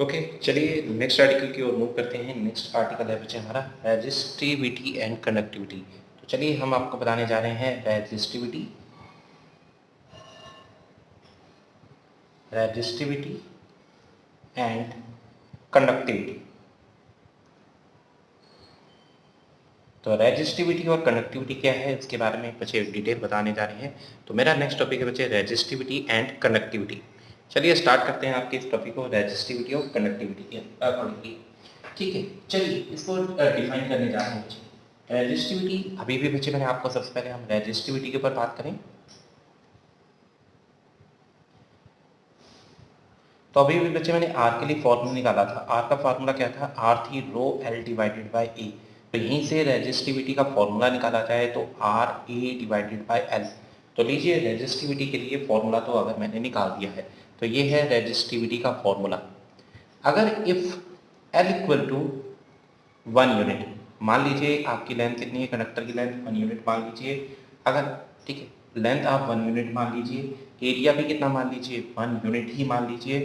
Okay, चलिए next article की ओर move करते हैं। नेक्स्ट आर्टिकल है बच्चे हमारा रेजिस्टिविटी एंड कंडक्टिविटी। तो चलिए हम आपको बताने जा रहे हैं रेजिस्टिविटी एंड कंडक्टिविटी। तो रेजिस्टिविटी और कंडक्टिविटी क्या है इसके बारे में बच्चे डिटेल बताने जा रहे हैं। तो मेरा नेक्स्ट टॉपिक है बच्चे रेजिस्टिविटी एंड कंडक्टिविटी। चलिए स्टार्ट करते हैं आपके इस टॉपिक को रेजिस्टिविटी और कंडक्टिविटी के अकॉर्डिंगली। ठीक है, चलिए इसको डिफाइन करने जा रहे हैं बच्चे। रेजिस्टिविटी अभी भी बच्चे मैंने आपको सबसे पहले हम रेजिस्टिविटी के ऊपर बात करें तो अभी भी बच्चे मैंने आर के लिए फॉर्मूला निकाला था। आर का फॉर्मूला क्या था? आर थी rho L divided by A. तो यहीं से रेजिस्टिविटी का फॉर्मूला निकाला जाए तो R A divided by L. तो लीजिए रेजिस्टिविटी के लिए फॉर्मूला तो अगर मैंने निकाल दिया है तो ये है रेजिस्टिविटी का फॉर्मूला। अगर if L equal to 1 unit, मान लीजिए आपकी लेंथ कितनी है, कंडक्टर की लेंथ 1 यूनिट मान लीजिए। अगर ठीक है लेंथ आप 1 यूनिट मान लीजिए, एरिया भी कितना मान लीजिए 1 यूनिट ही मान लीजिए।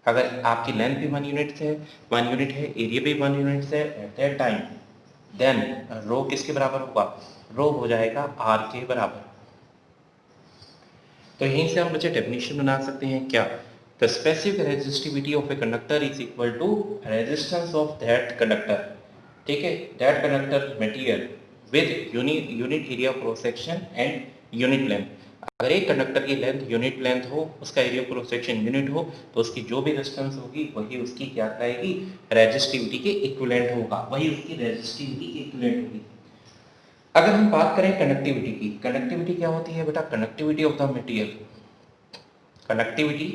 अगर आपकी लेंथ भी 1 यूनिट है, 1 यूनिट है, एरिया भी 1 यूनिट है एट दैट टाइम, देन रो किसके बराबर होगा? रो हो जाएगा आर के बराबर। तो यहीं से हम बच्चे डेफिनेशन बना सकते हैं क्या? The specific resistivity of a conductor is equal to resistance of that conductor. ठीक है, that conductor material with unit area cross section and unit length. अगर एक कंडक्टर की लेंथ यूनिट लेंथ हो, उसका एरिया क्रॉस सेक्शन यूनिट हो, तो उसकी जो भी रेजिस्टेंस होगी वही उसकी क्या कहलाएगी? रेजिस्टिविटी के इक्विवेलेंट होगा, वही उसकी रेजिस्टिविटी के इक्विवेलेंट होगी। अगर हम बात करें कनेक्टिविटी की, कनेक्टिविटी क्या होती है बेटा? Connectivity of the material. Connectivity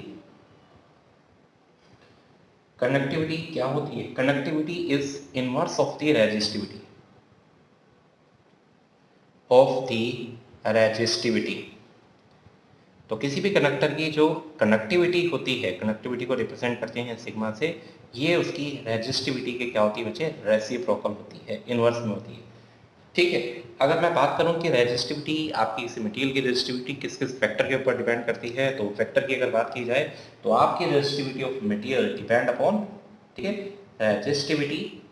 connectivity क्या होती है? Connectivity is inverse of the resistivity तो किसी भी कंडक्टर की जो कंडक्टिविटी होती है, कंडक्टिविटी को रिप्रेजेंट करते हैं सिग्मा से, ये उसकी रेजिस्टिविटी के क्या होती है बच्चे? रेसिप्रोकल होती है, इनवर्स में होती है। ठीक है, अगर मैं बात करूं कि रेजिस्टिविटी आपकी इस मटेरियल की रेजिस्टिविटी किस किस फैक्टर के ऊपर डिपेंड करती है, तो फैक्टर की अगर बात की जाए तो आपकी resistivity of material depend upon, ठीक है, रेजिस्टिविटी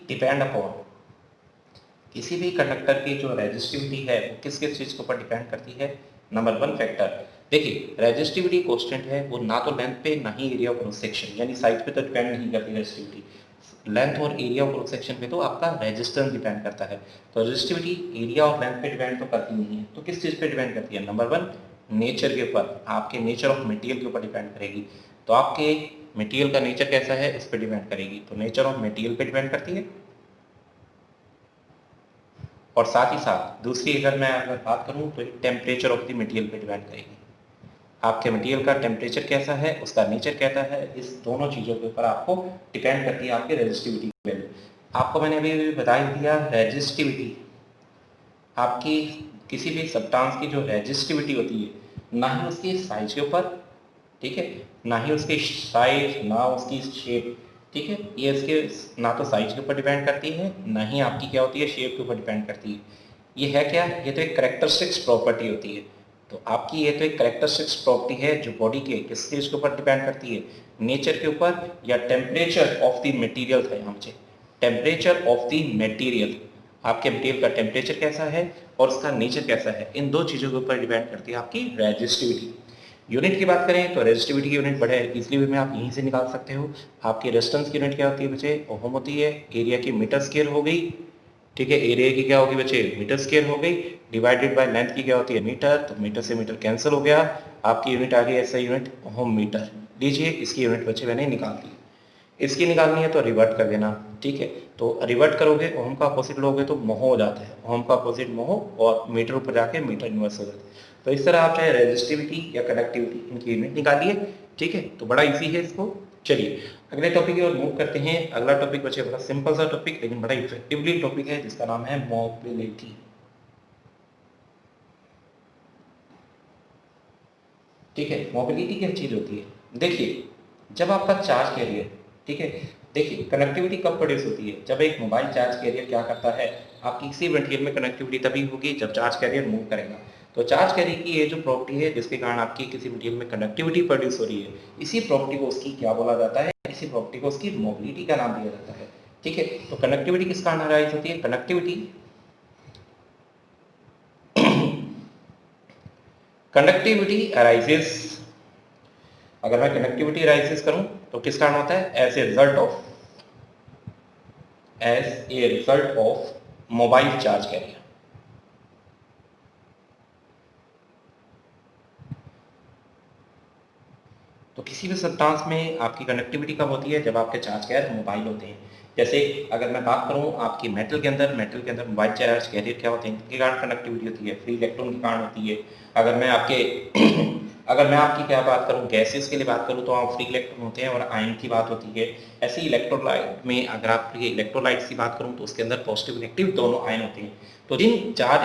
डिपेंड अपॉन, किसी भी कंडक्टर की जो रेजिस्टिविटी है वो किस किस चीज़ के ऊपर डिपेंड करती है? नंबर 1 फैक्टर, देखिए रेजिस्टिविटी कांस्टेंट है, वो ना तो लेंथ पे ना ही एरिया क्रॉस सेक्शन यानी साइज पे तो डिपेंड नहीं करती रेजिस्टिविटी। लेंथ और एरिया क्रॉस सेक्शन पे तो आपका रेजिस्टेंस डिपेंड करता है। तो रेजिस्टिविटी एरिया और लेंथ पे डिपेंड तो करती नहीं है, तो किस चीज़ पे डिपेंड करती है? नंबर 1 नेचर के ऊपर, आपके नेचर ऑफ मटेरियल के ऊपर डिपेंड करेगी। तो आपके मटेरियल का नेचर कैसा है इस पर डिपेंड करेगी। तो नेचर ऑफ मटेरियल पे डिपेंड करती है। और साथ ही साथ दूसरी अगर बात करूं तो टेम्परेचर ऑफ द मटेरियल पे डिपेंड करेगी। आपके मटेरियल का टेम्परेचर कैसा है, उसका नेचर कैसा है, इस दोनों चीज़ों के ऊपर आपको डिपेंड करती है आपकी रेजिस्टिविटी की वैल्यू। आपको मैंने अभी बता ही दिया, रेजिस्टिविटी आपकी किसी भी सब्सटेंस की जो रेजिस्टिविटी होती है ना ही उसकी साइज के ऊपर, ठीक है, ना ही उसकी साइज ना उसकी शेप, ठीक है, ये इसके ना तो साइज के ऊपर डिपेंड करती है ना ही आपकी क्या होती है शेप के ऊपर डिपेंड करती है। ये है क्या? ये तो एक करेक्टरिस्टिक्स प्रॉपर्टी होती है। तो आपकी ये तो एक करेक्टरिस्टिक्स प्रॉपर्टी है जो बॉडी के किस चीज़ के ऊपर डिपेंड करती है? नेचर के ऊपर या टेम्परेचर ऑफ द मटेरियल था यहाँ मुझे, टेम्परेचर ऑफ द मटेरियल, आपके मटेरियल का टेम्परेचर कैसा है और उसका नेचर कैसा है, इन दो चीज़ों के ऊपर डिपेंड करती है आपकी रेजिस्टिविटी। यूनिट की बात करें तो रेजिस्टिविटी की यूनिट बड़े इजली वे में आप यहीं से निकाल सकते हो। आपकी रेजिस्टेंस की यूनिट क्या होती है बच्चे? ओम होती है। एरिया की मीटर स्क्वायर हो गई, ठीक है, एरिया की क्या होगी बच्चे? मीटर स्क्वायर हो गई, डिवाइडेड बाय लेंथ की क्या होती है? मीटर। तो मीटर से मीटर कैंसिल हो गया, आपकी यूनिट आ गई ऐसा यूनिट ओम मीटर। लीजिए इसकी यूनिट बच्चे मैंने निकाल दी। इसकी निकालनी है तो रिवर्ट कर देना, ठीक है। तो रिवर्ट करोगे, ओम का अपोजिट लोगे तो मोह हो जाता है, ओम का अपोजिट मोह, और मीटर ऊपर जाके मीटर इनवर्स हो जाता है। तो इस तरह आप चाहे रेजिस्टिविटी या कंडक्टिविटी इनकी यूनिट निकालिए, ठीक है। तो बड़ा इजी है इसको। चलिए अगले टॉपिक की ओर मूव करते हैं। अगला टॉपिक बच्चे बड़ा सिंपल सा टॉपिक लेकिन बड़ा इफेक्टिवली टॉपिक है जिसका नाम है मोबिलिटी। ठीक है, मोबिलिटी क्या चीज होती है? देखिए जब आपका चार्ज कैरियर, ठीक है, देखिए कनेक्टिविटी कब प्रोड्यूस होती है? जब एक मोबाइल चार्ज कैरियर क्या करता है, आपकी किसी मटेरियल में कनेक्टिविटी तभी होगी जब चार्ज कैरियर मूव करेगा। तो चार्ज कैरियर की ये जो प्रॉपर्टी है जिसके कारण आपकी किसी मटेरियल में कंडक्टिविटी प्रोड्यूस हो रही है, इसी प्रॉपर्टी को उसकी क्या बोला जाता है, इसी प्रॉपर्टी को उसकी मोबिलिटी का नाम दिया जाता है। ठीक है, तो कंडक्टिविटी किस कारण अराइज होती है? कंडक्टिविटी अराइजेस, अगर मैं कंडक्टिविटी अराइजेस करूं तो किस कारण होता है? As a result of mobile charge carrier. तो किसी भी सब्सटेंस में आपकी कंडक्टिविटी कब होती है? जब आपके चार्ज कैरियर मोबाइल होते हैं। जैसे अगर मैं बात करूं आपकी मेटल के अंदर मोबाइल चार्ज कैरियर क्या होते हैं? इनके कारण कंडक्टिविटी होती है, फ्री इलेक्ट्रॉन के कारण होती है। अगर मैं आपकी क्या बात करूं, गैसेस के लिए बात करूं तो वहाँ फ्री इलेक्ट्रॉन होते हैं और आयन की बात होती है। ऐसे ही इलेक्ट्रोलाइट में अगर आपकी इलेक्ट्रोलाइट्स की बात करूं तो उसके अंदर पॉजिटिव नेगेटिव दोनों आयन होते हैं। तो जिन चार्ज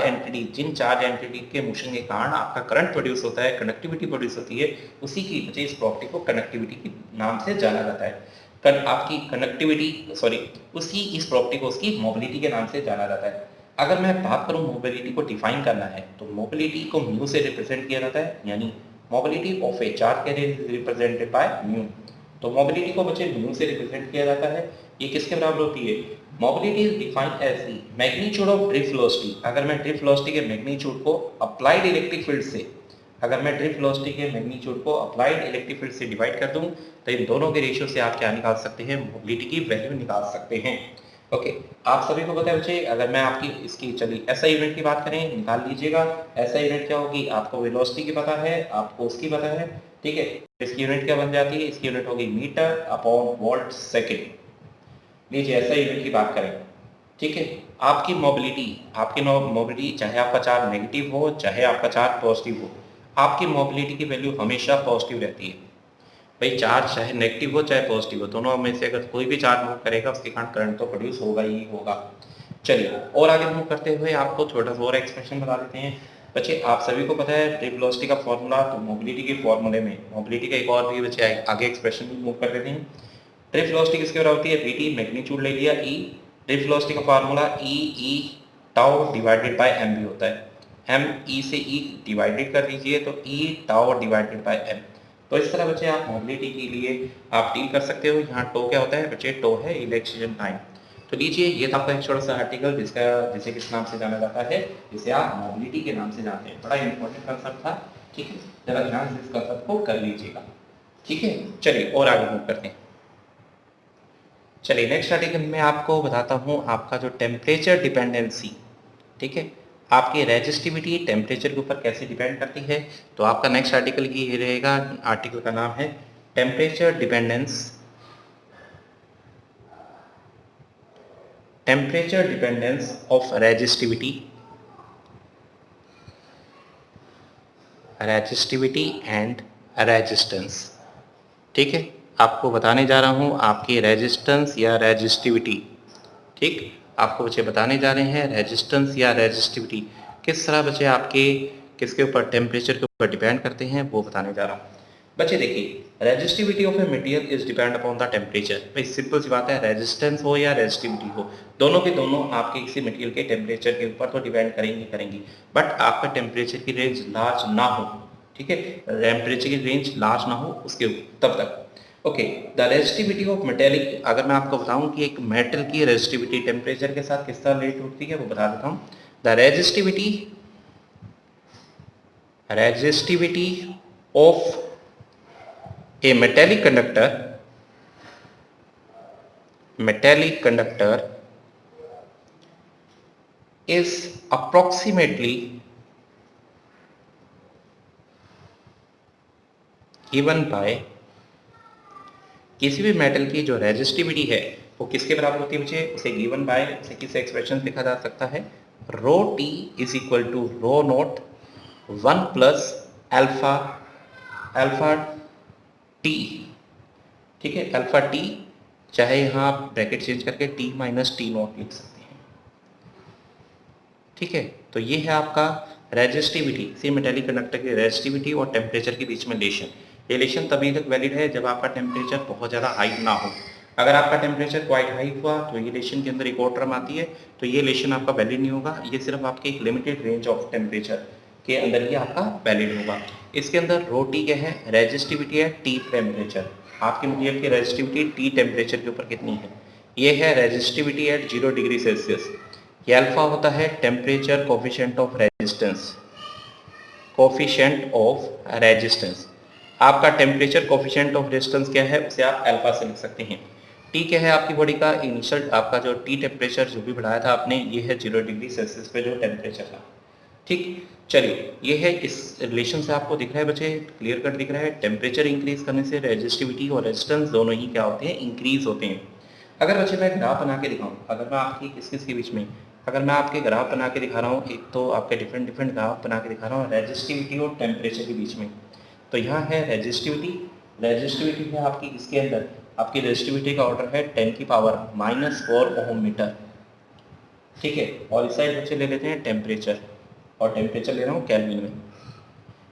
एंटिटी के मोशन के कारण आपका करंट प्रोड्यूस होता है, कंडक्टिविटी प्रोड्यूस होती है, उसी की वजह इस प्रॉपर्टी को कंडक्टिविटी के नाम से जाना जाता है। आपकी कंडक्टिविटी उसी इस प्रॉपर्टी को उसकी मोबिलिटी के नाम से जाना जाता है। अगर मैं बात करूं मोबिलिटी को डिफाइन करना है तो मोबिलिटी को म्यू से रिप्रेजेंट किया जाता है, यानी mobility of A charge carrier is represented by mu. तो मोबिलिटी को बच्चे म्यू से रिप्रेजेंट किया जाता है। ये किसके बराबर होती है? Mobility is defined as the magnitude of drift velocity. अगर मैं ड्रिफ्ट वेलोसिटी के मैग्नीट्यूड को अप्लाइड इलेक्ट्रिक फील्ड से डिवाइड कर दूं तो इन दोनों के रेशियो से आप क्या निकाल सकते हैं? मोबिलिटी की वैल्यू निकाल सकते हैं। ओके, आप सभी को पता है बच्चे, अगर मैं आपकी इसकी चलिए एसआई यूनिट की बात करें, निकाल लीजिएगा। एसआई यूनिट क्या होगी? आपको वेलोसिटी की पता है, आपको उसकी पता है। ठीक है, इसकी यूनिट क्या बन जाती है? इसकी यूनिट होगी मीटर अपॉन वोल्ट सेकेंड। लीजिए एसआई यूनिट की बात करें। ठीक है, आपकी मोबिलिटी चाहे आपका चार्ज नेगेटिव हो चाहे आपका चार्ज पॉजिटिव हो, आपकी मोबिलिटी की वैल्यू हमेशा पॉजिटिव रहती है। भाई चार्ज चाहे नेगेटिव हो चाहे पॉजिटिव हो, दोनों में से अगर कोई भी चार्ज मूव करेगा उसके कारण करंट तो प्रोड्यूस होगा ही होगा। चलिए और आगे मूव करते हुए आपको छोटा सा और एक्सप्रेशन बता देते हैं। बच्चे आप सभी को पता है ड्रिफ्ट वेलोसिटी का फॉर्मूला, तो मोबिलिटी के फॉर्मूले में मोबिलिटी का एक और भी बच्चे आगे एक्सप्रेशन मूव कर देते हैं। ड्रिफ्ट वेलोसिटी किसके बराबर होती है? वीटी मैग्नीट्यूड ले लिया ई, ड्रिफ्ट वेलोसिटी का formula E tau divided by M भी होता है। एम ई से ई डिवाइडेड कर दीजिए तो ई टाउ डिवाइडेड बाय एम। तो इस तरह बच्चे आप मोबिलिटी के लिए आप डील कर सकते हो। यहाँ टो क्या होता है बच्चे? टो है इलेक्ट्रिशियन टाइम। तो लीजिए ये था आपका एक छोटा सा आर्टिकल जिसे किस नाम से जाना जाता है? जिसे आप मोबिलिटी के नाम से जानते हैं। बड़ा इंपॉर्टेंट कंसेप्ट था। ठीक है, जरा ध्यान से इस कंसेप्ट को कर लीजिएगा। ठीक है, चलिए और आगे मूव करते हैं। चलिए नेक्स्ट आर्टिकल में आपको बताता हूँ आपका जो टेम्परेचर डिपेंडेंसी। ठीक है, आपकी रेजिस्टिविटी टेम्परेचर के ऊपर कैसे डिपेंड करती है। तो आपका नेक्स्ट आर्टिकल ये रहेगा, आर्टिकल का नाम है temperature dependence of resistivity and resistance. ठीक है, आपको बताने जा रहा हूँ आपकी रेजिस्टेंस या रेजिस्टिविटी। ठीक, आपको बच्चे बताने जा रहे हैं रेजिस्टेंस या रेजिस्टिविटी किस तरह बच्चे आपके किसके ऊपर टेम्परेचर के ऊपर डिपेंड करते हैं वो बताने जा रहा हूँ। बच्चे देखिए, resistivity of a material is depend upon the temperature. भाई सिंपल सी बात है, रेजिस्टेंस हो या रेजिस्टिविटी हो, दोनों के दोनों आपके किसी मटेरियल के टेम्परेचर के ऊपर तो डिपेंड करेंगी। बट आपका टेम्परेचर की रेंज लार्ज ना हो, ठीक है, टेम्परेचर की रेंज लार्ज ना हो उसके तब तक। Okay, the resistivity of metallic, अगर मैं आपको बताऊं कि एक मेटल की रेजिस्टिविटी टेम्परेचर के साथ किस तरह रिलेट होती है वो बता देता हूं। The resistivity of a metallic conductor is approximately given by, किसी भी मेटल की जो रेजिस्टिविटी है वो किसके बराबर होती है बच्चे? उसे गिवन बाय, उसे किस एक्सप्रेशन लिखा जा सकता है? Rho T is equal to rho naught 1 plus alpha T. ठीक है, अल्फा टी, चाहे यहाँ आप ब्रैकेट चेंज करके टी माइनस टी नॉट लिख सकते हैं। ठीक है, तो ये है आपका रेजिस्टिविटी, सी मेटेलिक कंडक्टर की रेजिस्टिविटी और टेम्परेचर के बीच में रिलेशन। ये रिलेशन तभी तक वैलिड है जब आपका टेम्परेचर बहुत ज़्यादा हाई ना हो। अगर आपका टेम्परेचर क्वाइट हाई हुआ तो ये रिलेशन के अंदर एक और टर्म आती है, तो ये रिलेशन आपका वैलिड नहीं होगा। ये सिर्फ आपके एक लिमिटेड रेंज ऑफ टेम्परेचर के अंदर ही आपका वैलिड होगा। इसके अंदर रो टी क्या है, रेजिस्टिविटी है टी टेम्परेचर। आपके मटेरियल की रेजिस्टिविटी टी टेम्परेचर के ऊपर कितनी है, ये है रेजिस्टिविटी एट 0 डिग्री सेल्सियस। ये अल्फा होता है temperature coefficient of resistance, coefficient of resistance. आपका टेम्परेचर कोफिशिएंट ऑफ रेजिस्टेंस क्या है, उसे आप अल्फा से लिख सकते हैं। टी क्या है आपकी बॉडी का इनिशियल, आपका जो टी टेम्परेचर जो भी बढ़ाया था आपने, ये है 0 डिग्री सेल्सियस पे जो टेम्परेचर था। ठीक, चलिए ये है, इस रिलेशन से आपको दिख रहा है बच्चे, क्लियर कट दिख रहा है। टेम्परेचर इंक्रीज करने से रेजिस्टिविटी और रेजिस्टेंस दोनों ही क्या होते हैं, इंक्रीज होते हैं। अगर बच्चे मैं ग्राफ बना के दिखाऊं, अगर मैं आपकी किस किस के बीच में, अगर मैं आपके ग्राफ बना के दिखा रहा हूँ, एक तो आपके डिफरेंट डिफरेंट ग्राफ बना के दिखा रहा हूँ रेजिस्टिविटी और टेम्परेचर के बीच में। तो यहाँ है रेजिस्टिविटी, रेजिस्टिविटी है आपकी इसके अंदर, आपकी रेजिस्टिविटी का ऑर्डर है 10 की पावर -4 ओम मीटर। ठीक है, और इस साइड बच्चे ले लेते हैं टेम्परेचर, और टेम्परेचर ले रहा हूँ केल्विन में।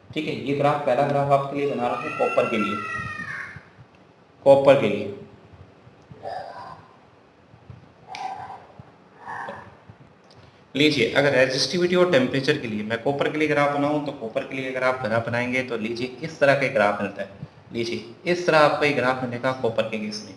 ठीक है, ये ग्राफ पहला ग्राफ आपके लिए बना रहा हूँ कॉपर के लिए, कॉपर के लिए। लीजिए, अगर रेजिस्टिविटी और टेम्परेचर के लिए मैं कॉपर के लिए ग्राफ बनाऊं, तो कॉपर के लिए अगर आप ग्राफ बनाएंगे तो लीजिए इस तरह का ग्राफ मिलता है। लीजिए इस तरह आपको एक ग्राफ मिलेगा कॉपर के केस में।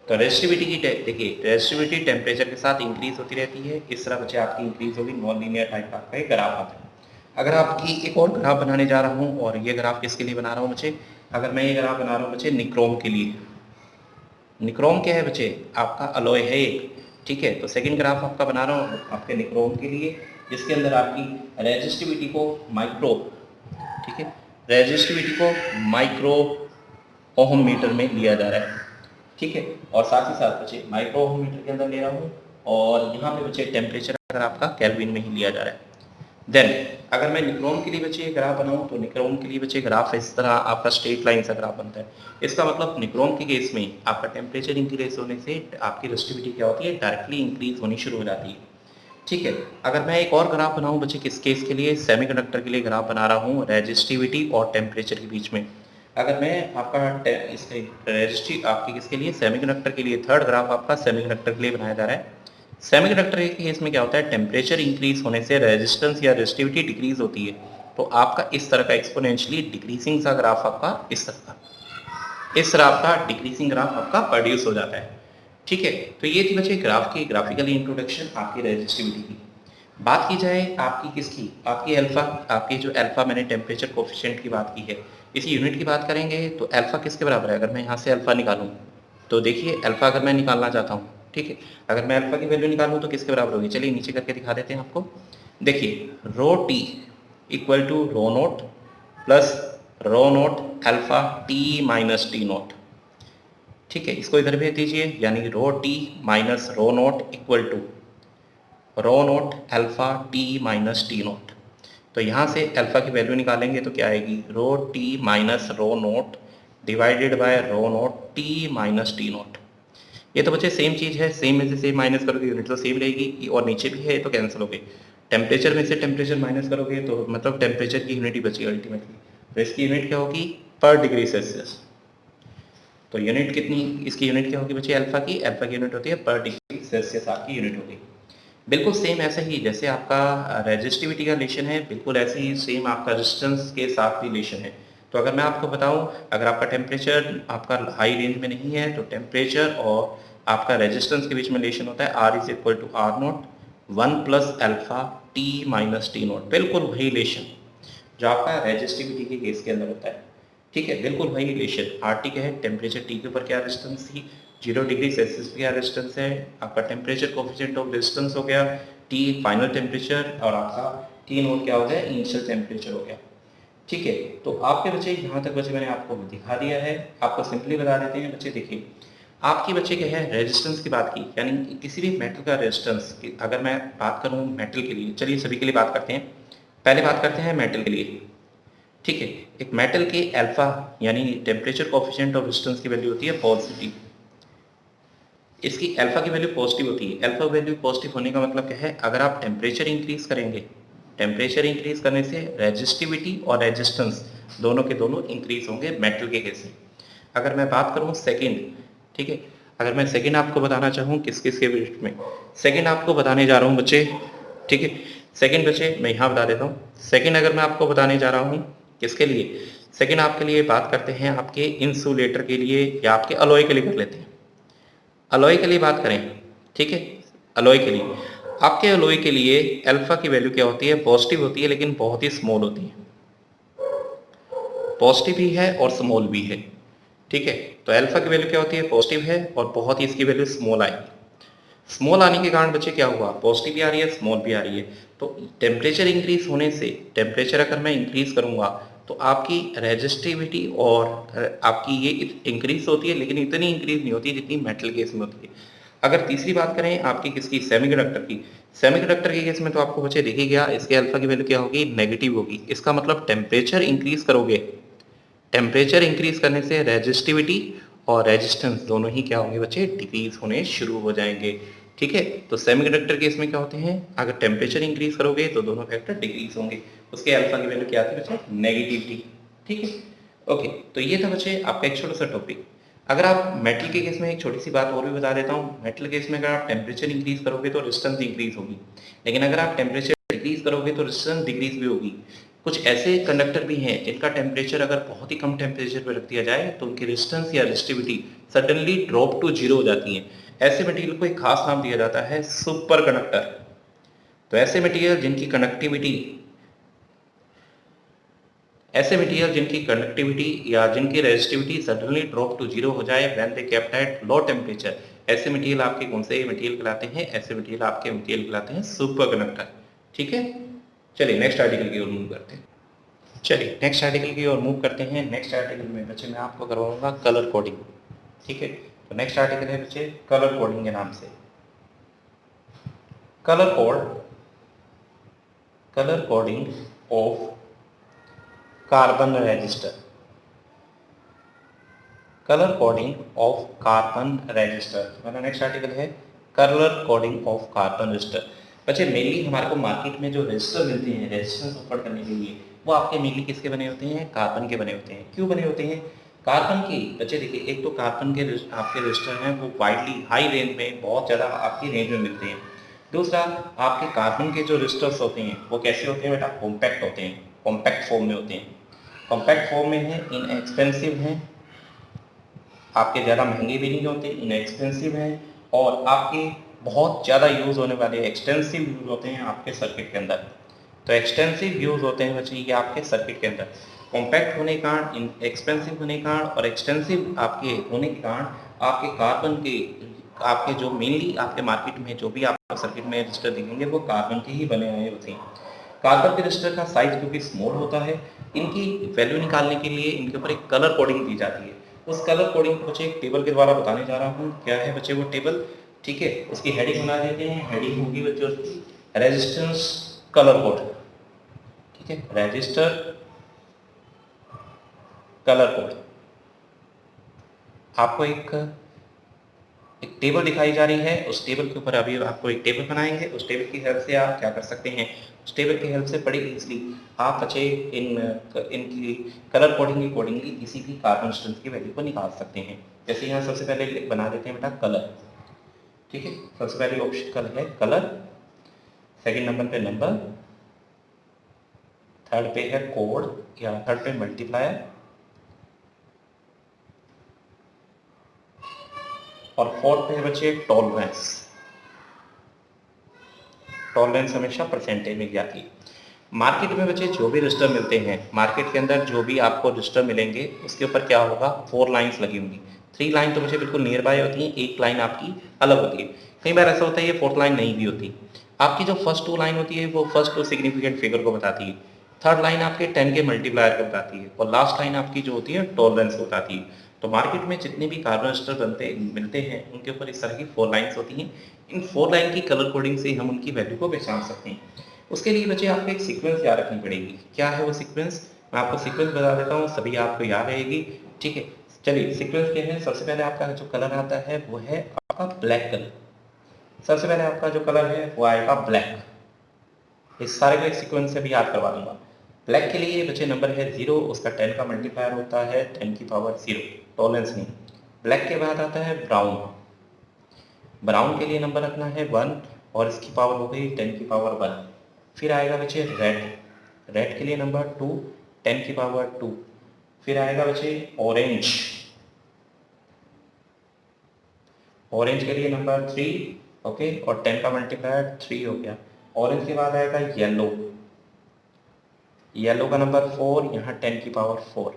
तो रेजिस्टिविटी की देखिए, रेजिस्टिविटी टेम्परेचर के साथ इंक्रीज होती रहती है, इस तरह बच्चे आपकी इंक्रीज होगी, नॉन लीनियर टाइप का एक ग्राफ आता है। अगर आपकी एक और ग्राफ बनाने जा रहा हूँ, और ये ग्राफ किसके लिए बना रहा हूँ बच्चे, अगर मैं ये ग्राफ बना रहा हूँ बच्चे निक्रोम के लिए। निक्रोम क्या है बच्चे, आपका अलॉय है एक। ठीक है, तो सेकंड ग्राफ आपका बना रहा हूँ आपके निक्रोम के लिए, जिसके अंदर आपकी रेजिस्टिविटी को माइक्रो, ठीक है, रेजिस्टिविटी को माइक्रो ओहम मीटर में लिया जा रहा है। ठीक है, और साथ ही साथ बच्चे माइक्रो ओहम मीटर के अंदर ले रहा हूँ, और यहाँ पे बच्चे टेम्परेचर अगर आपका केल्विन में ही लिया जा रहा है। देन अगर मैं निक्रोम के लिए बच्चे ग्राफ बनाऊं, तो निक्रोम के लिए बच्चे ग्राफ इस तरह आपका स्ट्रेट लाइन सा ग्राफ बनता है। इसका मतलब निक्रोम के केस में आपका टेम्परेचर इंक्रीज होने से आपकी रेजिस्टिविटी क्या होती है, डायरेक्टली इंक्रीज होनी शुरू हो जाती है। ठीक है, अगर मैं एक और ग्राफ बनाऊं बच्चे किस केस के लिए, सेमीकंडक्टर के लिए ग्राफ बना रहा हूँ रेजिस्टिविटी और टेम्परेचर के बीच में। अगर मैं आपका इसके रेजिस्टिव आपकी किसके लिए, सेमीकंडक्टर के लिए, थर्ड ग्राफ आपका सेमीकंडक्टर के लिए बनाया जा रहा है। सेमीकंडक्टर के केस में क्या होता है, टेम्परेचर इंक्रीज होने से रेजिस्टेंस या रेजिस्टिविटी डिक्रीज होती है, तो आपका इस तरह का एक्सपोनेंशियली डिक्रीजिंग सा ग्राफ आपका इस तरह आपका डिक्रीजिंग ग्राफ आपका प्रोड्यूस हो जाता है। ठीक है, तो ये थी बच्चे ग्राफ की ग्राफिकली इंट्रोडक्शन आपकी रेजिस्टिविटी की। बात की जाए आपकी किसकी, आपकी अल्फा, आपकी जो अल्फा मैंने टेम्परेचर कोफिशिएंट की बात की है, इसी यूनिट की बात करेंगे। तो अल्फा किसके बराबर है, अगर मैं यहाँ से अल्फा निकालूँ, तो देखिए अल्फा अगर मैं निकालना चाहता हूँ, ठीक है, अगर मैं अल्फा की वैल्यू निकालूँ तो किसके बराबर होगी, चलिए नीचे करके दिखा देते हैं आपको। देखिए rho T equal to rho nought plus rho nought alpha T minus T nought. ठीक है, इसको इधर भेज दीजिए, यानी rho T minus rho nought equal to rho nought alpha T minus T nought. तो यहाँ से अल्फा की वैल्यू निकालेंगे तो क्या आएगी, rho T minus rho nought divided by rho nought T minus T nought. ये तो बच्चे सेम चीज़ है, सेम में से सेम माइनस करोगे यूनिट तो सेम रहेगी, और नीचे भी है तो कैंसिल हो गई। टेम्परेचर में से टेम्परेचर माइनस करोगे तो मतलब टेम्परेचर की यूनिट ही बची अल्टीमेटली। तो इसकी यूनिट क्या होगी, पर डिग्री सेल्सियस। तो यूनिट कितनी, इसकी यूनिट क्या होगी बच्चे, अल्फा की यूनिट होती है पर डिग्री सेल्सियस आपकी यूनिट होगी। बिल्कुल सेम ऐसे ही जैसे आपका रेजिस्टिविटी का रिलेशन है, बिल्कुल ऐसे ही सेम आपका रेजिस्टेंस के साथ भी रिलेशन है। तो अगर मैं आपको बताऊं, अगर आपका टेम्परेचर आपका हाई रेंज में नहीं है, तो टेम्परेचर और आपका रेजिस्टेंस के बीच में रिलेशन होता है R is equal to R nought 1 plus alpha T minus T nought. बिल्कुल वही रिलेशन जो आपका रेजिस्टिविटी के केस के अंदर होता है। ठीक है, बिल्कुल वही रिलेशन। आर टी क्या है, टेम्परेचर टी के ऊपर क्या रेजिस्टेंस थी, 0 डिग्री सेल्सियस पे क्या रेजिस्टेंस है, आपका टेम्परेचर कोफिशिएंट ऑफ रेजिस्टेंस हो गया, टी फाइनल टेम्परेचर, और आपका टी नोट क्या हो गया, इनिशियल टेम्परेचर हो गया। ठीक है, तो आपके बच्चे यहाँ तक बच्चे मैंने आपको दिखा दिया है। आपको सिंपली बता देते हैं बच्चे, देखिए आपकी बच्चे क्या है, रेजिस्टेंस की बात की, यानी किसी भी मेटल का रेजिस्टेंस की अगर मैं बात करूँ मेटल के लिए, चलिए सभी के लिए बात करते हैं। पहले बात करते हैं मेटल के लिए। ठीक है, एक मेटल के अल्फा यानी टेम्परेचर कोफिशिएंट ऑफ रेजिस्टेंस की वैल्यू होती है पॉजिटिव। इसकी अल्फा की वैल्यू पॉजिटिव होती है। अल्फा वैल्यू पॉजिटिव होने का मतलब क्या है, अगर आप टेम्परेचर इंक्रीज करेंगे, टेम्परेचर इंक्रीज करने से रेजिस्टिविटी और रेजिस्टेंस दोनों के दोनों इंक्रीज होंगे मेटल के केस में। अगर मैं बात करूँ सेकेंड, ठीक है, अगर मैं सेकेंड आपको बताना चाहूँ किस किस के बीच में, सेकेंड आपको बताने जा रहा हूँ बच्चे, ठीक है, सेकंड बच्चे मैं यहाँ बता देता हूँ। सेकंड अगर मैं आपको बताने जा रहा हूँ किसके लिए, सेकंड आपके लिए बात करते हैं आपके इंसुलेटर के लिए या आपके अलॉय के लिए कर लेते हैं। अलॉय के लिए बात करें, ठीक है, अलॉय के लिए, आपके अलॉय के लिए अल्फा की वैल्यू क्या होती है, पॉजिटिव होती है लेकिन बहुत ही स्मॉल होती है, पॉजिटिव भी है और स्मॉल भी है, ठीक है। तो अल्फा की वैल्यू क्या होती है, पॉजिटिव है और बहुत ही इसकी वैल्यू स्मॉल आएगी। स्मॉल आने के कारण बच्चे क्या हुआ, पॉजिटिव भी आ रही है स्मॉल भी आ रही है। तो टेम्परेचर इंक्रीज होने से, टेम्परेचर अगर मैं इंक्रीज करूंगा तो आपकी रेजिस्टिविटी और आपकी ये इंक्रीज होती है, लेकिन इतनी इंक्रीज नहीं होती जितनी मेटल केस में होती है। अगर तीसरी बात करें आपकी किसकी, सेमीकंडक्टर की, सेमीकंडक्टर के केस में तो आपको बच्चे देखिए गया इसके अल्फा की वैल्यू क्या होगी, नेगेटिव होगी। इसका मतलब टेम्परेचर इंक्रीज करोगे, टेम्परेचर इंक्रीज करने से रेजिस्टिविटी और रेजिस्टेंस दोनों ही क्या होंगे बच्चे, डिक्रीज होने शुरू हो जाएंगे, ठीक है। तो सेमीकंडक्टर केस में क्या होते हैं, अगर टेम्परेचर इंक्रीज करोगे तो दोनों फैक्टर डिक्रीज होंगे, उसके अल्फा की वैल्यू क्या आती है बच्चे, नेगेटिविटी, ठीक है। ओके, तो ये था बच्चे आपका एक छोटा सा टॉपिक। अगर आप मेटल के केस में एक छोटी सी बात और भी बता देता हूँ, मेटल केस में अगर आप टेम्परेचर इंक्रीज करोगे तो रेजिस्टेंस इंक्रीज होगी, लेकिन अगर आप टेम्परेचर डिक्रीज करोगे तो रेजिस्टेंस डिक्रीज भी होगी। कुछ ऐसे कंडक्टर भी हैं जिनका टेम्परेचर अगर बहुत ही कम टेम्परेचर पर रख दिया जाए तो उनकी रेजिस्टेंस या resistivity suddenly drop to zero हो जाती है। ऐसे मटेरियल को एक खास नाम दिया जाता है सुपर कंडक्टर। तो ऐसे मटेरियल जिनकी कंडक्टिविटी, ऐसे मटेरियल जिनकी कंडक्टिविटी या जिनकी resistivity suddenly drop to zero हो जाए when they kept at low temperature, ऐसे मटेरियल आपके कौन से मटेरियल कहलाते हैं, ऐसे मटेरियल आपके मटेरियल कहलाते हैं सुपर कंडक्टर, ठीक है। चलिए नेक्स्ट आर्टिकल की ओर मूव करते हैं। चलिए नेक्स्ट आर्टिकल की ओर मूव करते हैं। नेक्स्ट आर्टिकल में बच्चे मैं आपको करवाऊंगा कलर कोडिंग, ठीक है। तो नेक्स्ट आर्टिकल है बच्चे कलर कोडिंग के नाम से। Colour code, colour coding of carbon register, colour coding of carbon register, मेरा नेक्स्ट आर्टिकल है colour coding of carbon register. बच्चे मेनली हमारे को मार्केट में जो रजिस्टर मिलते हैं रेजिस्टेंस ऑफर करने के लिए, वो आपके मेनली किसके बने होते हैं, कार्बन के बने होते हैं। क्यों बने होते हैं कार्बन के, बच्चे देखिए एक तो कार्बन के आपके रजिस्टर हैं वो वाइडली हाई रेंज में बहुत ज़्यादा आपकी रेंज में मिलते हैं। दूसरा, आपके कार्बन के जो रजिस्टर्स होते हैं वो कैसे होते हैं बेटा, कॉम्पैक्ट होते हैं, कॉम्पैक्ट फॉर्म में होते हैं, कॉम्पैक्ट फॉर्म में है, इनएक्सपेंसिव हैं, आपके ज़्यादा महंगे भी नहीं होते, इनएक्सपेंसिव हैं, और आपके बहुत ज़्यादा यूज़ होने वाले एक्सटेंसिव यूज़ होते हैं आपके सर्किट के अंदर। तो एक्सटेंसिव यूज़ होते हैं बच्चे ये आपके सर्किट के अंदर, कॉम्पैक्ट होने के कारण, एक्सपेंसिव होने के कारण और एक्सटेंसिव आपके होने के कारण आपके कार्बन के, आपके जो मेनली आपके मार्केट में जो भी आपको सर्किट में रजिस्टर दिखेंगे वो कार्बन के ही बने हुए होते हैं। कार्बन के रजिस्टर का साइज क्योंकि स्मॉल होता है, इनकी वैल्यू निकालने के लिए इनके ऊपर एक कलर कोडिंग दी जाती है। उस कलर कोडिंग को बच्चे एक टेबल के द्वारा बताने जा रहा हूँ। क्या है बच्चे वो टेबल, ठीक है, उसकी हेडिंग बना देते हैं। हेडिंग होगी बच्चे उसकी रेजिस्टेंस कलर कोड, ठीक है, रजिस्टर कलर कोड। आपको एक टेबल दिखाई जा रही है, उस टेबल के ऊपर अभी आपको एक टेबल बनाएंगे। उस टेबल की हेल्प से आप क्या कर सकते हैं, उस टेबल की हेल्प से बड़ी इजीली आप बच्चे इनकी कलर कोडिंग के अकॉर्डिंगली किसी भी कार्बन स्ट्रेंथ की वैल्यू को निकाल सकते हैं। जैसे यहाँ सबसे पहले बना देते हैं बेटा कलर, ठीक है, सबसे पहले ऑप्शन कलर है कलर, सेकेंड नंबर पे नंबर, थर्ड पे है कोड या थर्ड पे मल्टीप्लायर, और फोर्थ पे है बच्चे टॉलरेंस। टॉलरेंस हमेशा परसेंटेज में जाती है। मार्केट में बच्चे जो भी रजिस्टर मिलते हैं, मार्केट के अंदर जो भी आपको रजिस्टर मिलेंगे उसके ऊपर क्या होगा, 4 लाइंस लगी होंगी। 3 लाइन तो बच्चे बिल्कुल नियर बाय होती हैं, एक लाइन आपकी अलग होती है। कई बार ऐसा होता है ये 4th लाइन नहीं भी होती। आपकी जो फर्स्ट 2 लाइन होती है वो फर्स्ट 2 सिग्निफिकेंट फिगर को बताती है, थर्ड लाइन आपके 10 के मल्टीप्लायर को बताती है, और लास्ट लाइन आपकी जो होती है टॉलरेंस को बताती है। तो मार्केट में जितने भी कार्बन रजिस्टर बनते मिलते हैं उनके ऊपर इस तरह की 4 लाइन्स होती हैं। इन 4 लाइन की कलर कोडिंग से हम उनकी वैल्यू को पहचान सकते हैं। उसके लिए बच्चे आपको एक सीक्वेंस याद रखनी पड़ेगी। क्या है वो सीक्वेंस, मैं आपको सीक्वेंस बता देता हूँ, सभी आपको याद रहेगी, ठीक है। चलिए सीक्वेंस क्या है, सबसे पहले आपका जो कलर आता है वो है आपका ब्लैक कलर। सबसे पहले आपका जो कलर है वो आएगा ब्लैक। इस सारे को एक सीक्वेंस से भी याद करवा दूंगा। ब्लैक के लिए बच्चे नंबर है 0, उसका 10 का मल्टीप्लायर होता है 10 की पावर 0, टॉलरेंस नहीं। ब्लैक के बाद आता है ब्राउन, ब्राउन के लिए नंबर रखना है 1 और इसकी पावर हो गई 10 की पावर 1। फिर आएगा बच्चे रेड, रेड के लिए नंबर 2 10 की पावर 2। फिर आएगा बच्चे ऑरेंज, ऑरेंज के लिए नंबर 3 ओके, और 10 का मल्टीप्लायर 3 हो गया। ऑरेंज के बाद आएगा येलो, येलो का नंबर 4, यहाँ 10 की पावर 4।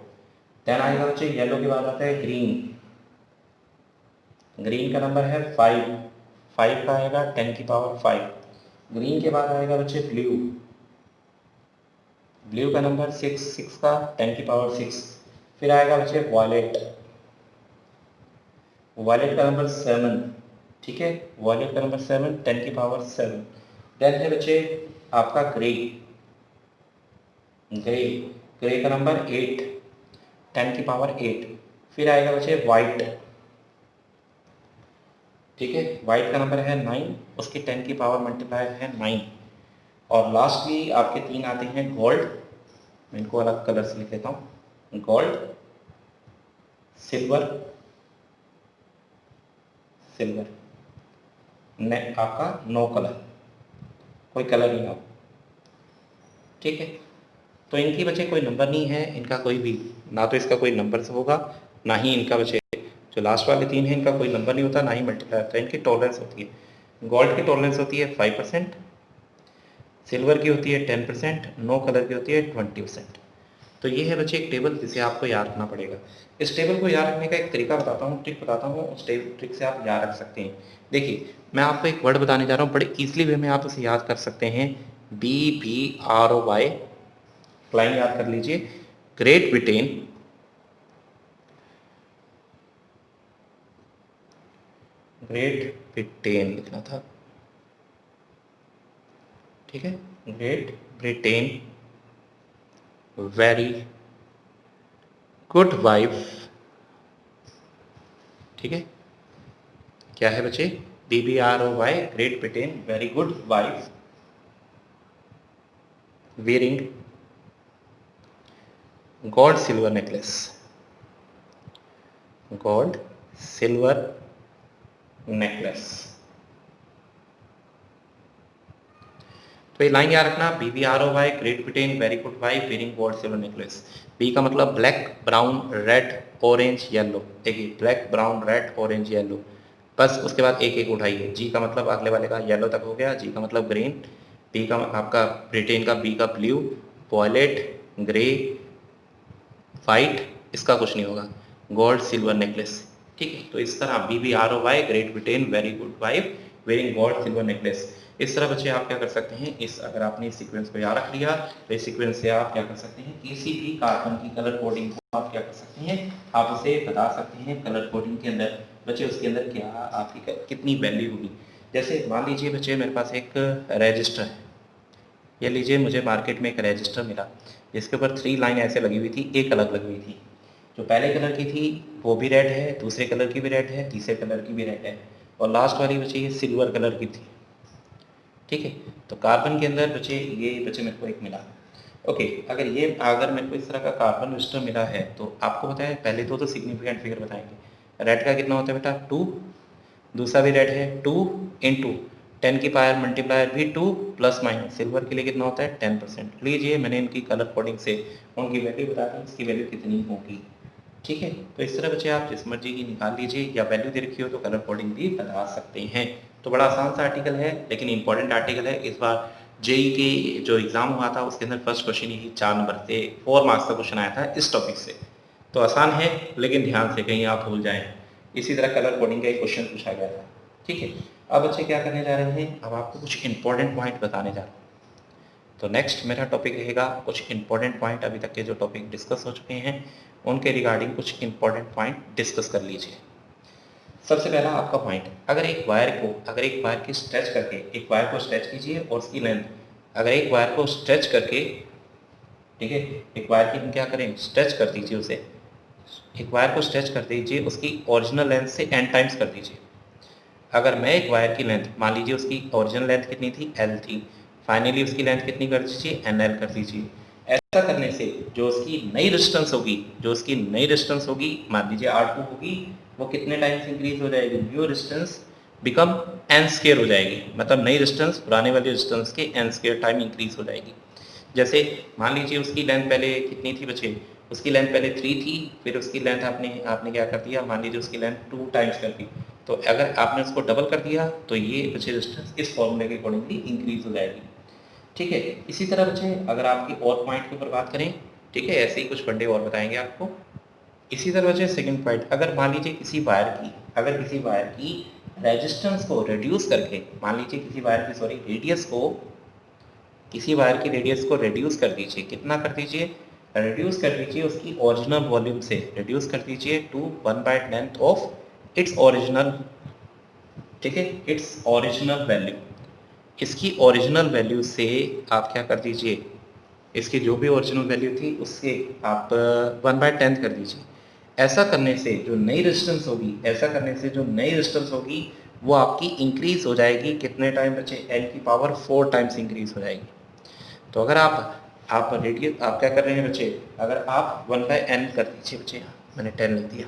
देन आएगा बच्चे येलो के बाद आता है ग्रीन, ग्रीन का नंबर है 5, 5 का आएगा 10 की पावर 5। ग्रीन के बाद आएगा बच्चे ब्लू, ब्लू का नंबर 6, 6 का 10 की पावर 6। फिर आएगा बच्चे वॉयलेट, वॉयलेट का नंबर 7, ठीक है, वॉयलेट का नंबर 7 10 की पावर 7। देन है बच्चे आपका ग्रे, ग्रे, ग्रे का नंबर 8 10 की पावर 8। फिर आएगा बच्चे वाइट, ठीक है, वाइट का नंबर है 9, उसकी 10 की पावर मल्टीप्लायर है 9। और लास्टली आपके 3 आते हैं गोल्ड, मैं इनको अलग कलर से लिख लेता हूँ, गोल्ड, सिल्वर, सिल्वर ने आपका नो कलर, कोई कलर ही ना हो, ठीक है। तो इनकी बच्चे कोई नंबर नहीं है, इनका कोई भी, ना तो इसका कोई नंबर होगा, ना ही इनका बच्चे जो लास्ट वाले 3 हैं इनका कोई नंबर नहीं होता, ना ही मल्टीप्लाई होता है। इनकी टॉलरेंस होती है, गोल्ड की टॉलरेंस होती है 5%, सिल्वर की होती है 10%, नो कलर की होती है 20%। तो ये है बच्चे एक टेबल जिसे आपको याद रखना पड़ेगा। इस टेबल को याद रखने का एक तरीका बताता हूँ, ट्रिक बताता हूँ, उस ट्रिक से आप याद रख सकते हैं। देखिए मैं आपको एक वर्ड बताने जा रहा हूँ, बड़े ईजिली वे में आप उसे याद कर सकते हैं, BBROY, फ्लाइंग याद कर लीजिए, ग्रेट ब्रिटेन, ग्रेट ब्रिटेन लिखना था, ठीक है, great Britain, very good wife, ठीक है, क्या है बच्चे, BBROY, Great Britain, very good wife, wearing gold silver necklace, gold silver necklace। तो ये लाइन याद रखना, BBROY, Great Britain, very good wife, wearing gold silver necklace. B का मतलब black, brown, red, orange, yellow, देखिए black, brown, red, orange, yellow, बस उसके बाद एक एक उठाइए। जी का मतलब अगले वाले का येलो तक हो गया, जी का मतलब ग्रीन, बी का आपका ब्रिटेन का, बी का ब्लू, वॉयलेट, ग्रे, वाइट, इसका कुछ नहीं होगा, गोल्ड सिल्वर नेकलेस, ठीक है। तो इस तरह BBROY, Great Britain, very good wife, wearing gold silver necklace. इस तरह बच्चे आप क्या कर सकते हैं, इस अगर आपने इस सीक्वेंस को याद रख लिया तो इस सीक्वेंस से आप क्या कर सकते हैं, किसी भी कार्बन की कलर कोडिंग को आप क्या कर सकते हैं, आप उसे बता सकते हैं कलर कोडिंग के अंदर बच्चे उसके अंदर क्या आपकी कितनी वैल्यू होगी। जैसे मान लीजिए बच्चे मेरे पास एक रजिस्टर है, ये लीजिए मुझे मार्केट में एक रजिस्टर मिला, जिसके ऊपर 3 लाइन ऐसे लगी हुई थी, एक अलग लगी हुई थी, जो पहले कलर की थी वो भी रेड है, दूसरे कलर की भी रेड है, तीसरे कलर की भी रेड है, और लास्ट वाली बच्चे ये सिल्वर कलर की थी, ठीक है। तो कार्बन के अंदर बच्चे ये बच्चे मेरे को एक मिला, ओके। अगर मेरे को इस तरह का कार्बन रजिस्टर मिला है तो आपको पता है पहले तो सिग्निफिकेंट फिगर बताएंगे। रेड का कितना होता है बेटा 2, दूसरा भी रेड है 2 इंटू 10 की पावर मल्टीप्लायर भी 2 प्लस माइनस, सिल्वर के लिए कितना होता है 10%। लीजिए मैंने इनकी कलर कोडिंग से उनकी वैल्यू बता दी, इसकी वैल्यू कितनी होगी, ठीक है। तो इस तरह बच्चे आप जिस मर्जी की निकाल लीजिए, या वैल्यू दे रखी हो तो कलर कोडिंग भी बता सकते हैं। तो बड़ा आसान सा आर्टिकल है लेकिन इंपॉर्टेंट आर्टिकल है। इस बार जेई के जो एग्जाम हुआ था उसके अंदर फर्स्ट क्वेश्चन यही 4 नंबर से 4 मार्क्स का क्वेश्चन आया था इस टॉपिक से। तो आसान है लेकिन ध्यान से कहीं आप भूल जाएं। इसी तरह कलर कोडिंग का एक क्वेश्चन पूछा गया था, ठीक है। अब बच्चे क्या करने जा रहे हैं, अब आपको कुछ इंपॉर्टेंट पॉइंट बताने जा रहे हैं। तो नेक्स्ट मेरा टॉपिक रहेगा कुछ इंपॉर्टेंट पॉइंट, अभी तक के जो टॉपिक डिस्कस हो चुके हैं उनके रिगार्डिंग कुछ इंपॉर्टेंट पॉइंट डिस्कस कर लीजिए। सबसे पहला आपका पॉइंट, अगर एक वायर की स्ट्रेच करके, एक वायर को स्ट्रेच कीजिए और उसकी लेंथ, अगर एक वायर को स्ट्रेच करके, ठीक है, एक वायर की हम क्या करें, स्ट्रेच कर दीजिए उसे, एक वायर को स्ट्रेच कर दीजिए, उसकी ओरिजिनल लेंथ से n टाइम्स कर दीजिए। अगर मैं एक वायर की लेंथ, मान लीजिए उसकी ओरिजिनल लेंथ कितनी थी L थी, फाइनली उसकी लेंथ कितनी कर दीजिए NL कर दीजिए। ऐसा करने से जो उसकी नई रेजिस्टेंस होगी, मान लीजिए R2 होगी, वो कितने टाइम्स इंक्रीज हो जाएगी, new resistance become an square हो जाएगी, मतलब नई रेजिस्टेंस पुराने वाले रेजिस्टेंस के एन स्केयर टाइम इंक्रीज हो जाएगी। जैसे मान लीजिए उसकी लेंथ पहले कितनी थी बच्चे, उसकी लेंथ पहले 3 थी, फिर उसकी लेंथ आपने क्या कर दिया, मान लीजिए उसकी लेंथ 2 टाइम्स कर दी, तो अगर आपने उसको डबल कर दिया तो ये बच्चे रेजिस्टेंस इस फॉर्मूले के अकॉर्डिंगली इंक्रीज हो जाएगी। ठीक है, इसी तरह बच्चे अगर आपकी और पॉइंट के ऊपर बात करें, ठीक है, ऐसे ही कुछ फंडे और बताएंगे आपको। इसी तरह बच्चे सेकंड पॉइंट, अगर मान लीजिए किसी वायर की रेजिस्टेंस को रिड्यूस करके, मान लीजिए किसी वायर की रेडियस को रिड्यूस कर दीजिए, कितना कर दीजिए, रिड्यूस कर दीजिए उसकी ओरिजिनल वॉल्यूम से, रिड्यूस कर दीजिए टू 1/10 ऑफ इट्स ओरिजिनल, ठीक है, इट्स ओरिजिनल वैल्यू। इसकी ओरिजिनल वैल्यू से आप क्या कर दीजिए, इसकी जो भी ओरिजिनल वैल्यू थी उससे आप 1/10 कर दीजिए। ऐसा करने से जो नई रेजिस्टेंस होगी वो आपकी इंक्रीज हो जाएगी, कितने टाइम बच्चे, n की पावर 4 टाइम्स इंक्रीज हो जाएगी। तो अगर आप रेडियस आप क्या कर रहे हैं बच्चे, अगर आप 1/n कर दीजिए बच्चे, मैंने 10 लिख दिया,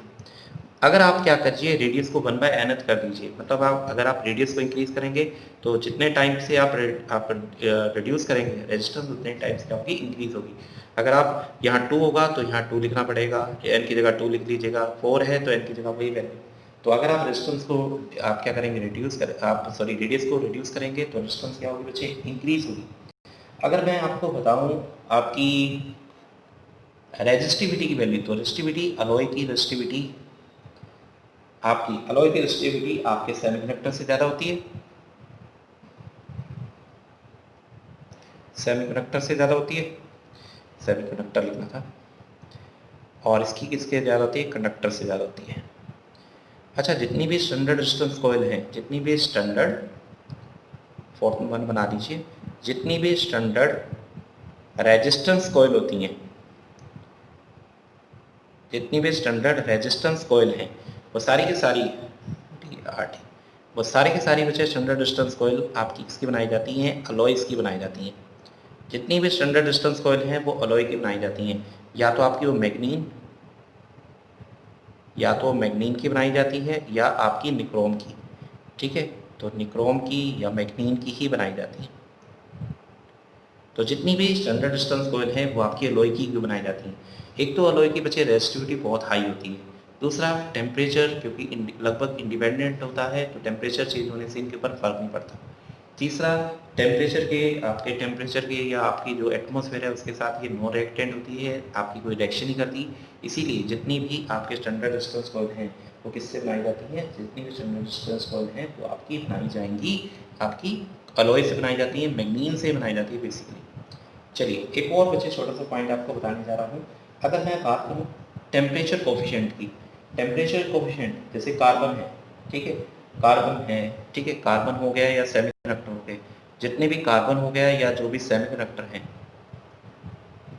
अगर आप क्या करिए रेडियस को 1/n कर दीजिए, मतलब अगर आप रेडियस को इंक्रीज करेंगे तो जितने टाइम से आप रिड्यूस करेंगे रेजिस्टेंस, उतने टाइम से आपकी इंक्रीज होगी। अगर आप यहाँ 2 होगा तो यहाँ 2 लिखना पड़ेगा, n की जगह 2 लिख लीजिएगा, 4 है तो n की जगह वही वैल्यू। तो अगर आप रेजिस्टेंस को आप क्या करेंगे, रेडियस को रिड्यूस करेंगे तो रेजिस्टेंस क्या होगी बच्चे, इंक्रीज होगी। अगर मैं आपको बताऊं आपकी रेजिस्टिविटी की वैल्यू, तो अलॉय की रेजिस्टिविटी आपके सेमीकंडक्टर से ज़्यादा होती है, सेमीकंडक्टर लिखना था, और इसकी किसके ज़्यादा होती है, कंडक्टर से ज़्यादा होती है। अच्छा, जितनी भी स्टैंडर्ड रेजिस्टेंस कॉइल हैं, फोर्थ वन बना दीजिए, जितनी भी स्टैंडर्ड रेजिस्टेंस कॉइल होती हैं, वो सारी की सारी, वो सारी की सारी बच्चे स्टैंडर्ड रेजिस्टेंस कॉइल आपकी किसकी बनाई जाती हैं, अलॉयज़ की बनाई जाती हैं। जितनी भी स्टैंडर्ड रेजिस्टेंस कॉइल हैं वो अलॉय की बनाई जाती हैं, या तो आपकी वो मैग्नीन की बनाई जाती है या आपकी निक्रोम की, ठीक है, तो निक्रोम की या मैग्नीन की ही बनाई जाती है। तो जितनी भी स्टैंडर्ड रेजिस्टेंस कॉइल हैं वो आपकी अलॉय की बनाई जाती हैं। एक तो अलॉय की बच्चे रेजिस्टिविटी बहुत हाई होती है, दूसरा टेम्परेचर क्योंकि लगभग इंडिपेंडेंट होता है तो टेम्परेचर चेंज होने से इनके ऊपर फर्क नहीं पड़ता। तीसरा, टेम्परेचर के या आपकी जो एटमॉस्फेयर है उसके साथ ये नॉन रिएक्टेंट होती है, आपकी कोई रिएक्शन नहीं करती। इसीलिए जितनी भी आपके स्टैंडर्ड रेजिस्टेंस कॉइल हैं वो किससे बनाई जाती हैं, जितनी भी स्टैंडर्ड रेजिस्टेंस कॉइल हैं वो आपकी बनाई जाएंगी, आपकी अलॉय से बनाई जाती है, मैग्नीन से बनाई जाती है बेसिकली। चलिए एक और बच्चे छोटा सा पॉइंट आपको बताने जा रहा हूँ। अगर मैं बात करूँ टेम्परेचर कोफिशिएंट की, जैसे कार्बन है, ठीक है, कार्बन हो गया या सेमीकंडक्टर हो गए, जितने भी कार्बन हो गया या जो भी सेमीकंडक्टर हैं,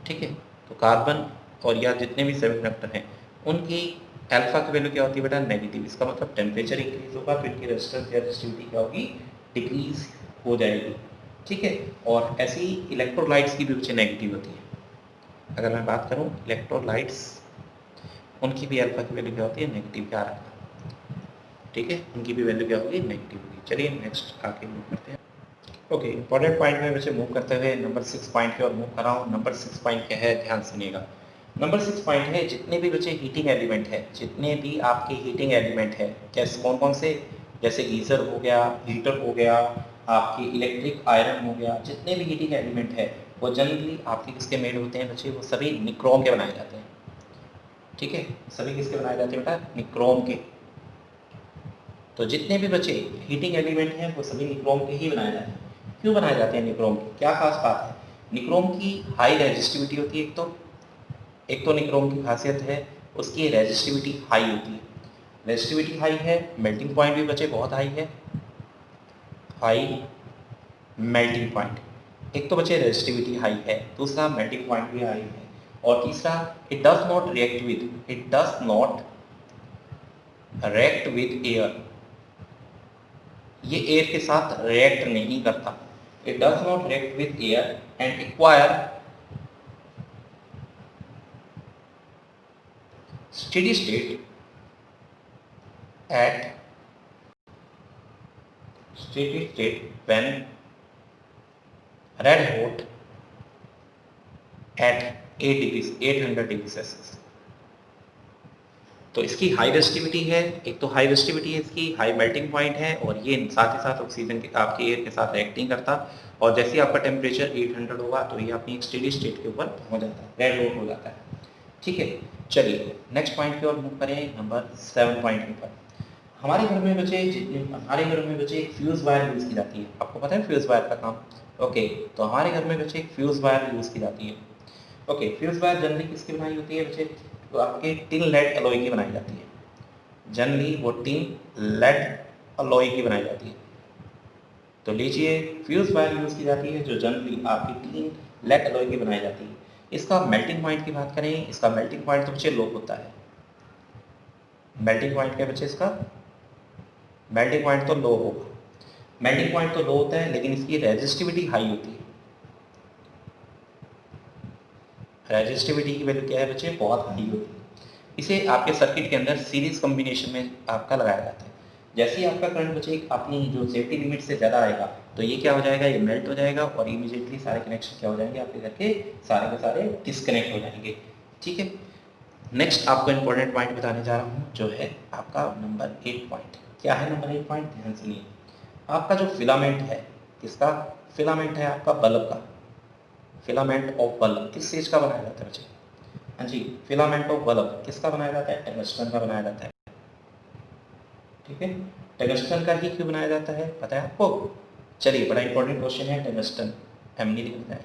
ठीक है, तो कार्बन और या जितने भी सेमीकंडक्टर हैं उनकी अल्फा की वैल्यू क्या होती है बेटा, नेगेटिव। इसका मतलब टेम्परेचर इंक्रीज होगा तो इनकी रेजिस्टेंस या रेजिस्टिविटी क्या होगी, डिक्रीज हो जाएगी, ठीक है। और ऐसी इलेक्ट्रोलाइट्स की भी बच्चे नेगेटिव होती है। अगर मैं बात करूं इलेक्ट्रोलाइट्स, उनकी भी अल्फा की वैल्यू क्या होती है, नेगेटिव, क्या रखना, ठीक है, उनकी भी वैल्यू क्या होगी, नेगेटिव होगी। चलिए नेक्स्ट आगे मूव करते हैं। ओके, इंपॉर्टेंट पॉइंट में वैसे मूव करते हुए नंबर 6 पॉइंट की ओर मूव कर रहा हूँ। नंबर 6 पॉइंट क्या है, ध्यान सुनिएगा। नंबर 6 पॉइंट है, जितने भी बच्चे हीटिंग एलिमेंट है, जितने भी आपके हीटिंग एलिमेंट है, कैसे कौन कौन से, जैसे गीज़र हो गया, हीटर हो गया, आपकी इलेक्ट्रिक आयरन हो गया, जितने भी हीटिंग एलिमेंट है वो जनरली आपके किसके मेड होते हैं बच्चे, वो सभी निक्रोम के बनाए जाते हैं, ठीक है, सभी किसके बनाए जाते हैं बेटा, निक्रोम के। तो जितने भी बच्चे हीटिंग एलिमेंट हैं वो सभी निक्रोम के ही बनाए जाते हैं। क्यों बनाए जाते हैं निक्रोम की, क्या खास बात है, निक्रोम की हाई रेजिस्टिविटी होती है, एक तो निक्रोम की खासियत है उसकी रेजिस्टिविटी हाई होती है, रेजिस्टिविटी हाई है, मेल्टिंग पॉइंट भी बच्चे बहुत हाई है, हाई मेल्टिंग पॉइंट, एक तो बच्चे रेजिस्टिविटी हाई है, दूसरा मेल्टिंग पॉइंट भी हाई है, और तीसरा it does not react with air, ये एयर के साथ रिएक्ट नहीं करता, it does not react with air and acquire steady state at steady state when red hot at 800 degree Celsius. तो इसकी हाई रेजिस्टिविटी है, एक तो हाई रेजिस्टिविटी है, इसकी हाई मेल्टिंग पॉइंट है, और ये साथ ही साथ ऑक्सीजन के आपके एयर के साथ रिएक्ट नहीं करता, और जैसे ही आपका टेम्परेचर 800 होगा तो ये अपनी एक स्टेडी स्टेट के ऊपर पहुंच जाता है, रेड हॉट हो जाता है। ठीक है, चलिए नेक्स्ट पॉइंट की ओर मूव करें, नंबर 7 पॉइंट के ऊपर। हमारे घर में बच्चे एक फ्यूज वायर यूज़ की जाती है। आपको पता है फ्यूज वायर का काम? ओके, तो हमारे घर में बच्चे एक फ्यूज वायर यूज़ की जाती है। ओके, फ्यूज वायर जनरली किसकी बनाई होती है बच्चे? तो आपके टिन लेड एलॉय की बनाई जाती है। जनरली वो टिन लेड एलॉय की बनाई जाती है। तो लीजिए, फ्यूज वायर यूज़ की जाती है जो जनरली आपकी टिन लेड एलॉय की बनाई जाती है। इसका मेल्टिंग पॉइंट की बात करें, इसका मेल्टिंग पॉइंट तो बच्चे लो होता है। मेल्टिंग पॉइंट क्या बच्चे? इसका मेल्टिंग पॉइंट तो लो होगा, मेल्टिंग पॉइंट तो लो होता है, लेकिन इसकी रेजिस्टिविटी हाई होती है। रेजिस्टिविटी की वैल्यू क्या है बच्चे? बहुत हाई होती है। इसे आपके सर्किट के अंदर सीरीज कॉम्बिनेशन में आपका लगाया जाता है। जैसे ही आपका करंट बच्चे अपनी जो सेफ्टी लिमिट से ज़्यादा आएगा तो ये क्या हो जाएगा? ये मेल्ट हो जाएगा, और इमीडिएटली सारे कनेक्शन क्या हो जाएंगे? आपके घर के सारे डिस्कनेक्ट हो जाएंगे। ठीक है, नेक्स्ट आपको इंपॉर्टेंट पॉइंट बताने जा रहा हूँ, जो है आपका नंबर 8 पॉइंट। क्या है नंबर 8 पॉइंट? ध्यान सुनिए। आपका जो फिलामेंट है, किसका फिलामेंट है? आपका बल्ब का। फिलामेंट ऑफ बल्ब किस चीज़ का बनाया जाता है बच्चे? हाँ जी, फिलामेंट ऑफ बल्ब किसका बनाया जाता है? टंगस्टन का बनाया जाता है। ठीक है, टंगस्टन का ही क्यों बनाया जाता है, पता है आपको? चलिए, बड़ा इंपॉर्टेंट क्वेश्चन है टंगस्टन, हमने लिखना है।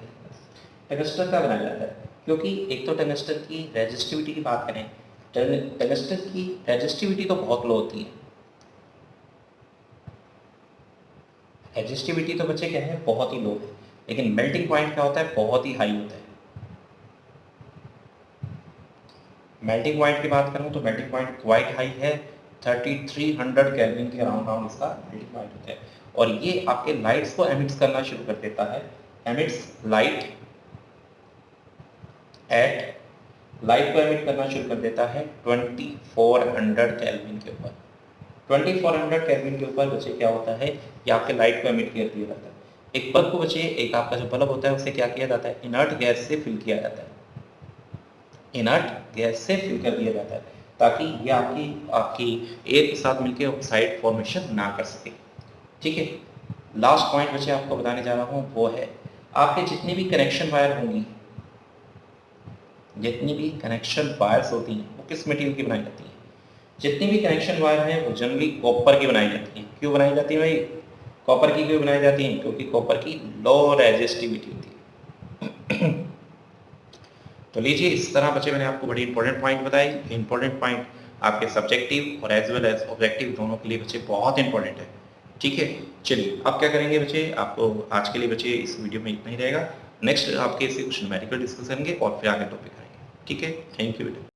टंगस्टन का बनाया जाता है क्योंकि एक तो टंगस्टन की रेजिस्टिविटी की बात करें, टंगस्टन की रेजिस्टिविटी तो बहुत लो होती है। रेजिस्टिविटी तो बच्चे क्या है? बहुत ही लो है, लेकिन मेल्टिंग पॉइंट क्या होता है? बहुत ही हाई होता है। मेल्टिंग पॉइंट की बात करूं तो मेल्टिंग पॉइंट क्वाइट हाई है, 3300 केल्विन के अराउंड इसका मेल्टिंग पॉइंट होता है, और ये आपके लाइट्स को एमिट्स करना शुरू कर देता है। एमिट्स लाइट एट लाइट को एमिट करना शुरू कर देता है 2400 केल्विन के ऊपर। 2400 केल्विन के ऊपर बच्चे क्या होता है? ये आपके लाइट को एमिट कर दिया जाता है। एक बल्ब को बच्चे, एक आपका जो बल्ब होता है उसे क्या किया जाता है? इनर्ट गैस से फिल किया जाता है। इनर्ट गैस से फिल कर दिया जाता है ताकि ये आपकी एयर के साथ मिलकर ऑक्साइड फॉर्मेशन ना कर सके। ठीक है, लास्ट पॉइंट बच्चे आपको बताने जा रहा हूँ, वो है आपके जितनी भी कनेक्शन वायर होंगी, जितनी भी कनेक्शन वायर्स होती हैं वो किस मटेरियल की बनाई जाती है? जितनी भी कनेक्शन वायर हैं वो जनरली कॉपर की बनाई जाती हैं। क्यों बनाई जाती है भाई? कॉपर की क्यों बनाई जाती हैं? क्योंकि कॉपर की लो रेजिस्टिविटी होती है। तो लीजिए, इस तरह बच्चे मैंने आपको बड़ी इंपॉर्टेंट पॉइंट बताई। इंपॉर्टेंट पॉइंट आपके सब्जेक्टिव और एज वेल एज ऑब्जेक्टिव दोनों के लिए बच्चे बहुत इंपॉर्टेंट है। ठीक है, चलिए अब क्या करेंगे बच्चे, आपको आज के लिए बच्चे इस वीडियो में इतना ही रहेगा। नेक्स्ट आपके इससे कुछ न्यूमेरिकल डिस्कस करेंगे और फिर आगे टॉपिक आएंगे। ठीक है, थैंक यू बेटा।